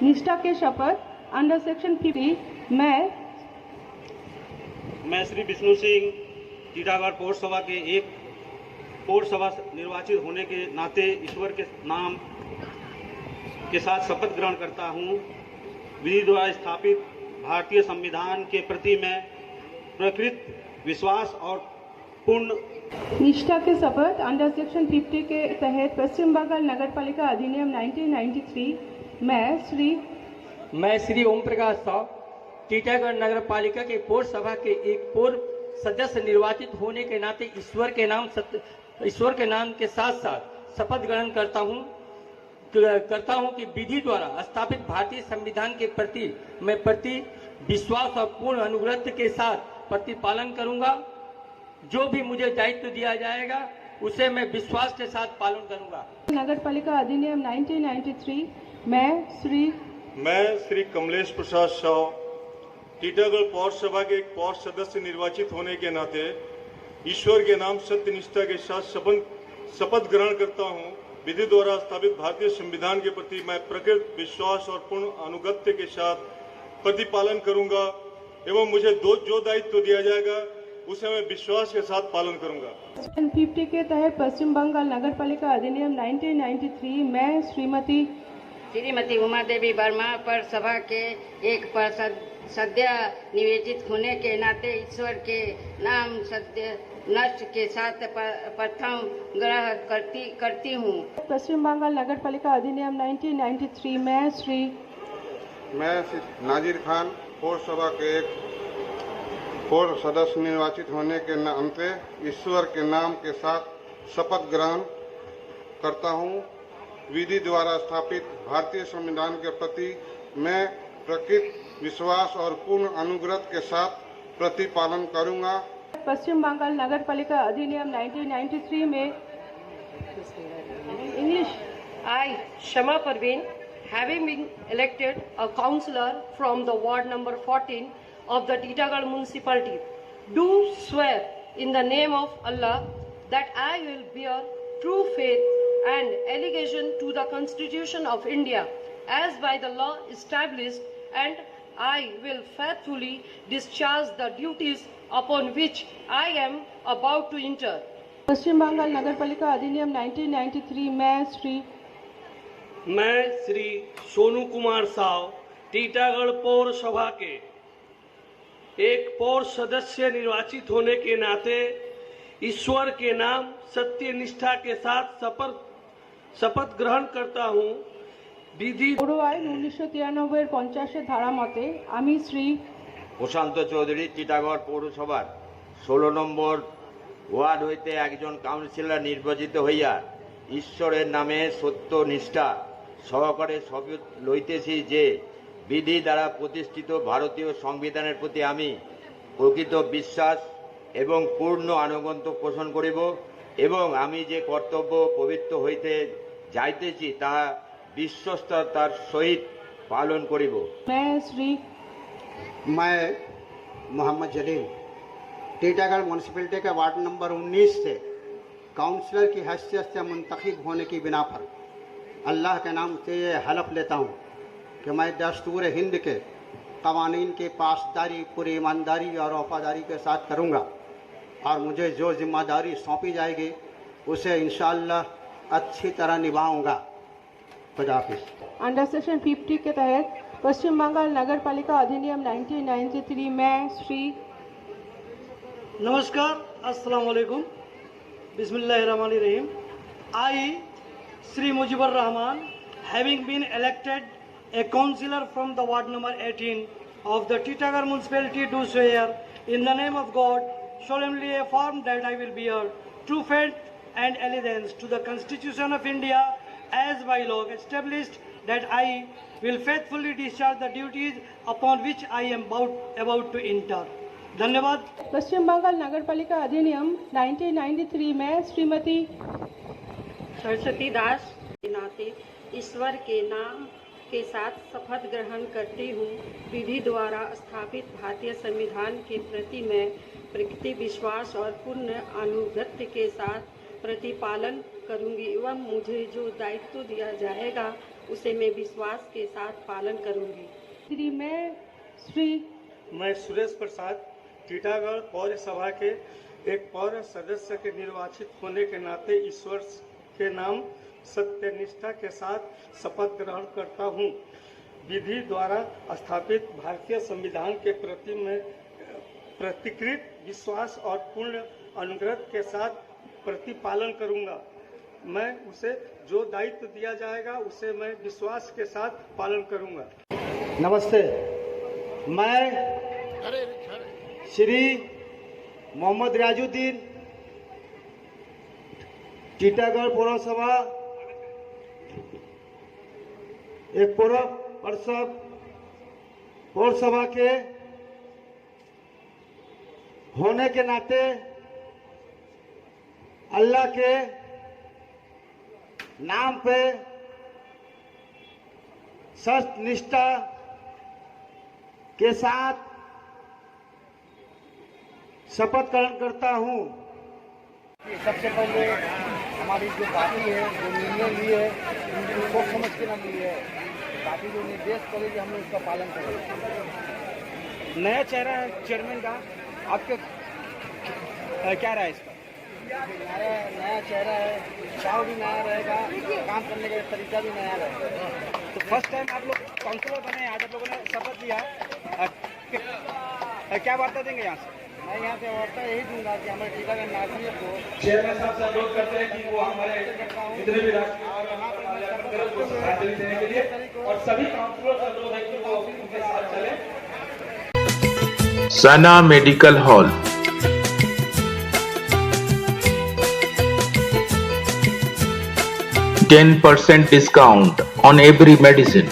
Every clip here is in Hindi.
निष्ठा के शपथ अंडर सेक्शन 50 मैं श्री विष्णु सिंह टीटागढ़ पौरसभा के एक पौरसभा निर्वाचित होने के नाते ईश्वर के नाम के साथ शपथ ग्रहण करता हूँ। विधि द्वारा स्थापित भारतीय संविधान के प्रति मैं प्रकृत विश्वास और पूर्ण निष्ठा के शपथ अंडर सेक्शन 50 के तहत पश्चिम बंगाल नगर पालिका अधिनियम 1993 मैं श्री ओम प्रकाश साव टीटागढ़ नगर पालिका के पौर सभा के एक पूर्व सदस्य निर्वाचित होने के नाते ईश्वर के नाम के साथ साथ शपथ ग्रहण करता हूँ कि विधि द्वारा स्थापित भारतीय संविधान के प्रति मैं प्रति विश्वास और पूर्ण अनुगत्य के साथ प्रतिपालन करूंगा। जो भी मुझे दायित्व दिया जाएगा उसे मैं विश्वास के साथ पालन करूंगा। नगर पालिका अधिनियम 1993 मैं श्री कमलेश प्रसाद साव टीटागढ़ पौर सभा के एक पौर सदस्य निर्वाचित होने के नाते ईश्वर के नाम सत्यनिष्ठा के साथ शपथ ग्रहण करता हूँ। विधि द्वारा स्थापित भारतीय संविधान के प्रति मैं प्रकृत विश्वास और पूर्ण अनुगत्य के साथ प्रतिपालन करूंगा एवं मुझे जो दायित्व दिया जाएगा उसे मैं विश्वास के साथ पालन करूंगा। 50 के तहत पश्चिम बंगाल नगर पालिका अधिनियम 1993 मैं श्रीमती उमा देवी वर्मा पर सभा के एक सदस्य निवेदित होने के नाते ईश्वर के नाम सत्य नष्ट के साथ प्रथम ग्रहण करती हूँ। पश्चिम बंगाल नगर पालिका अधिनियम 1993 मैं श्री नाजिर खान पौर सभा के एक पौर सदस्य निर्वाचित होने के नाते ईश्वर के नाम के साथ शपथ ग्रहण करता हूँ। विधि द्वारा स्थापित भारतीय संविधान के प्रति मैं प्रकृत विश्वास और पूर्ण अनुगत्य के साथ प्रतिपालन करूंगा। पश्चिम बंगाल नगर पालिका अधिनियम 1993 में English I, Shama Parveen, having been elected a councillor from the ward number 14 of the Titagarh municipality, do swear in the name of Allah that I will bear true faith and allegiance to the Constitution of India as by the law established, and I will faithfully discharge the duties upon which I am about to enter. पश्चिम बंगाल नगर पालिका अधिनियम 1993 मैं श्री सोनू कुमार साव टीटागढ़ पौर सभा के एक पौर सदस्य निर्वाचित होने के नाते ईश्वर के नाम सत्य निष्ठा के साथ शपथ ग्रहण करता हूँ। विधि आईन 1993 50 धारा मते आमी श्री प्रशांत चौधरी टीटागढ़ पौरसभार 16 নম্বর ওয়ার্ড হইতে একজন কাউন্সিলর নির্বাচিত হইয়া ঈশ্বরের নামে সত্য নিষ্ঠা সহকারে শপথ লইতেছি যে বিধি দ্বারা প্রতিষ্ঠিত ভারতীয় সংবিধানের প্রতি আমি প্রকৃত বিশ্বাস এবং পূর্ণ আনুগত্য পোষণ করিব এবং আমি যে কর্তব্য পবিত্র হইতে যাইতেছি তাহা বিশ্বস্ততার সহিত পালন করিব। मैं मोहम्मद जलील टीटागढ़ म्यूनसिपैलिटी के वार्ड नंबर 19 से काउंसलर की हैसियत से मुंतखब होने की बिना पर अल्लाह के नाम से ये हलफ लेता हूँ कि मैं दस्तूर हिंद के कवानीन की पासदारी पूरी ईमानदारी और वफादारी के साथ करूँगा और मुझे जो जिम्मेदारी सौंपी जाएगी उसे इंशाअल्लाह अच्छी तरह निभाऊँगा। खुदा हाफिज़। अंडर सेक्शन 50 के तहत पश्चिम बंगाल नगर पालिका अधिनियम 1993 में श्री नमस्कार, अस्सलाम वालेकुम, बिस्मिल्लाहिर्रहमानिर्रहीम। I, Sri Mujibur Rahman, having been elected a councillor from the ward number 18 of the Titagarh municipality, do swear in the name of God, solemnly affirm that I will bear true faith and allegiance to the Constitution of India as by law established, that I will faithfully discharge the duties upon which I am about to enter. धन्यवाद। पश्चिम बंगाल नगर पालिका अधिनियम 1993 में श्रीमती सरस्वती दास के नाते ईश्वर के नाम के साथ शपथ ग्रहण करती हूँ। विधि द्वारा स्थापित भारतीय संविधान के प्रति मैं प्रकृति विश्वास और पूर्ण अनुगत्य के साथ प्रतिपालन करूँगी एवं मुझे जो दायित्व दिया जाएगा उसे मैं विश्वास के साथ पालन करूंगी। मैं सुरेश प्रसाद टीटागढ़ पौर सभा के एक पौर सदस्य के निर्वाचित होने के नाते ईश्वर के नाम सत्यनिष्ठा के साथ शपथ ग्रहण करता हूँ। विधि द्वारा स्थापित भारतीय संविधान के प्रति मैं प्रतिकृत विश्वास और पूर्ण अनुग्रह के साथ प्रतिपालन करूँगा। मैं उसे जो दायित्व दिया जाएगा उसे मैं विश्वास के साथ पालन करूँगा। नमस्ते, मैं श्री मोहम्मद रियाजुद्दीन टीटागढ़ पौरसभा एक पौरसभा के होने के नाते अल्लाह के नाम पे सत्य निष्ठा के साथ शपथ ग्रहण करता हूँ। सबसे पहले हमारी जो पार्टी है जो निर्णय ली है उनको सोच समझ के ना ली है। पार्टी जो निर्देश करेगी हम लोग उसका पालन करेंगे। नया चेहरा है चेयरमैन का, आपके क्या राय इस पर? नया चेहरा है, चाव भी नया रहेगा, काम करने का तरीका भी नया रहेगा। तो फर्स्ट टाइम आप लोग काउंसिलर बने, आज आप लोगों ने शपथ लिया, क्या वार्ता देंगे यहाँ से? मैं यहाँ पे वार्ता यही दूंगा कि हमारे टीकागढ़ नागरिक को चेयरमैन साहब से अनुरोध करते हैं कि वो हमारे जितने भी राष्ट्रीय श्रद्धांजलि देने के लिए, और सभी काउंसिलर से अनुरोध है कि वो उनके साथ चले। Sana Medical Hall, 10% discount on every medicine.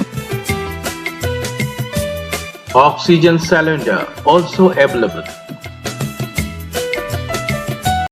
Oxygen cylinder also available.